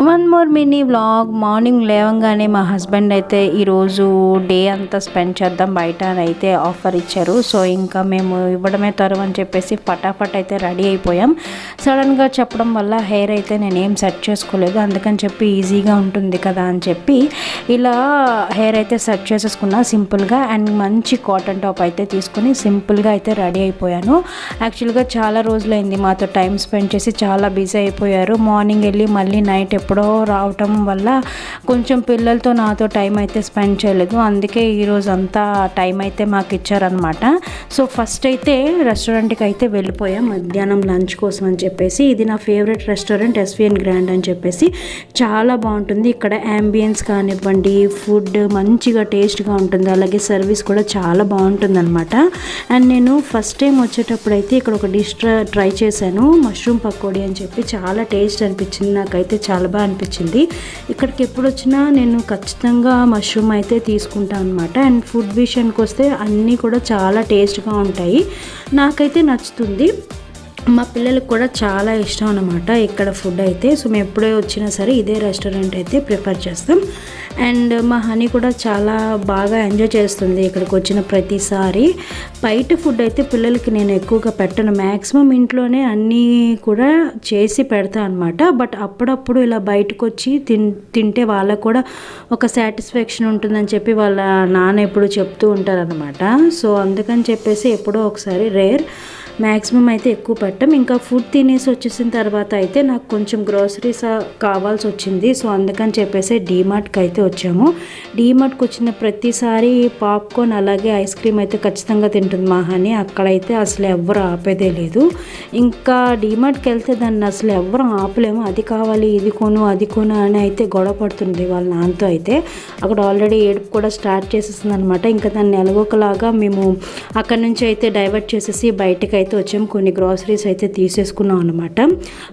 One more mini vlog. Morning లేవగానే మా husband అయితే ఈరోజు డే అంతా స్పెండ్ చేద్దాం బయట అని అయితే ఆఫర్ ఇచ్చారు. సో ఇంకా మేము ఇవ్వడమే తరువు అని చెప్పేసి ఫటాఫట్ అయితే రెడీ అయిపోయాం. సడన్గా చెప్పడం వల్ల హెయిర్ అయితే నేనేం సెట్ చేసుకోలేదు, అందుకని చెప్పి ఈజీగా ఉంటుంది కదా అని చెప్పి ఇలా హెయిర్ అయితే సెట్ చేసేసుకున్నా సింపుల్గా. అండ్ మంచి కాటన్ టాప్ అయితే తీసుకుని సింపుల్గా అయితే రెడీ అయిపోయాను. యాక్చువల్గా చాలా రోజులైంది మాతో టైం స్పెండ్ చేసి, చాలా బిజీ అయిపోయారు. మార్నింగ్ వెళ్ళి మళ్ళీ నైట్ ఎప్పుడో రావటం వల్ల కొంచెం పిల్లలతో నాతో టైం అయితే స్పెండ్ చేయలేదు. అందుకే ఈరోజు అంతా టైం అయితే మాకు ఇచ్చారనమాట. సో ఫస్ట్ అయితే రెస్టారెంట్కి అయితే వెళ్ళిపోయాం మధ్యాహ్నం లంచ్ కోసం అని చెప్పేసి. ఇది నా ఫేవరెట్ రెస్టారెంట్ ఎస్విఎన్ గ్రాండ్ అని చెప్పేసి. చాలా బాగుంటుంది ఇక్కడ. యాంబియన్స్ కానివ్వండి, ఫుడ్ మంచిగా టేస్ట్గా ఉంటుంది, అలాగే సర్వీస్ కూడా చాలా బాగుంటుంది అనమాట. అండ్ నేను ఫస్ట్ టైం వచ్చేటప్పుడు అయితే ఇక్కడ ఒక డిష్ ట్రై చేశాను, మష్రూమ్ పకోడీ అని చెప్పి. చాలా టేస్ట్ అనిపించింది నాకైతే, చాలా బాగా అనిపించింది. ఇక్కడికి ఎప్పుడు వచ్చినా నేను ఖచ్చితంగా మష్రూమ్ అయితే తీసుకుంటాను అనమాట. అండ్ ఫుడ్ విషయానికి వస్తే అన్నీ కూడా చాలా టేస్ట్గా ఉంటాయి, నాకైతే నచ్చుతుంది. మా పిల్లలకు కూడా చాలా ఇష్టం అనమాట ఇక్కడ ఫుడ్ అయితే. సో మేము ఎప్పుడే వచ్చినా సరే ఇదే రెస్టారెంట్ అయితే ప్రిఫర్ చేస్తాం. అండ్ మా హనీ కూడా చాలా బాగా ఎంజాయ్ చేస్తుంది ఇక్కడికి వచ్చిన ప్రతిసారి. బయట ఫుడ్ అయితే పిల్లలకి నేను ఎక్కువగా పెట్టను, మ్యాక్సిమం ఇంట్లోనే అన్నీ కూడా చేసి పెడతా అనమాట. బట్ అప్పుడప్పుడు ఇలా బయటకు వచ్చి తింటే వాళ్ళకు కూడా ఒక సాటిస్ఫాక్షన్ ఉంటుందని చెప్పి వాళ్ళ నాన్న ఎప్పుడు చెప్తూ ఉంటారనమాట. సో అందుకని చెప్పేసి ఎప్పుడో ఒకసారి, రేర్, మ్యాక్సిమం అయితే ఎక్కువ పెట్టం. ఇంకా ఫుడ్ తినేసి వచ్చేసిన తర్వాత అయితే నాకు కొంచెం గ్రోసరీస్ కావాల్సి వచ్చింది. సో అందుకని చెప్పేసి డీమార్ట్కి అయితే వచ్చాము. డీమార్ట్కి వచ్చిన ప్రతిసారి పాప్కార్న్ అలాగే ఐస్ క్రీమ్ అయితే ఖచ్చితంగా తింటుంది మా హనీ. అక్కడైతే అసలు ఎవ్వరు ఆపేదే లేదు. ఇంకా డీమార్ట్కి వెళ్తే దాన్ని అసలు ఎవ్వరు ఆపలేము. అది కావాలి, ఇది కొను, అది కొను అని అయితే గొడవ పడుతుంది వాళ్ళ నాన్నతో. అయితే అక్కడ ఆల్రెడీ ఏడుపు కూడా స్టార్ట్ చేసేస్తుంది అనమాట. ఇంకా దాన్ని ఎలాగోకలాగా మేము అక్కడి నుంచి అయితే డైవర్ట్ చేసేసి బయటకు అయితే వచ్చాము. కొన్ని గ్రాసరీస్ అయితే తీసేసుకున్నాం అనమాట.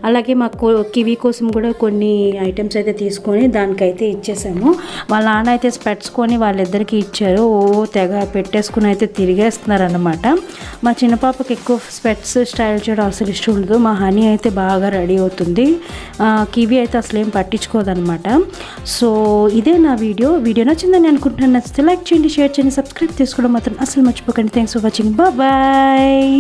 అలాగే మా కివీ కోసం కూడా కొన్ని ఐటమ్స్ అయితే తీసుకొని దానికైతే ఇచ్చేసాము. వాళ్ళ నాన్న అయితే స్పెట్స్ కొని వాళ్ళిద్దరికి ఇచ్చారు. తెగ పెట్టేసుకుని అయితే తిరిగేస్తున్నారు అనమాట. మా చిన్న పాపకి ఎక్కువ స్పెట్స్ స్టైల్ చేయడం అసలు ఇష్టం ఉండదు. మా హనీ అయితే బాగా రెడీ అవుతుంది, కివీ అయితే అసలు ఏం పట్టించుకోదనమాట. సో ఇదే నా వీడియో నచ్చిందని అనుకుంటున్నాను. నచ్చితే లైక్ చేయండి, షేర్ చేయండి, సబ్స్క్రైబ్ చేసుకోవడం మాత్రం అసలు మర్చిపోకండి. Thanks for watching, bye.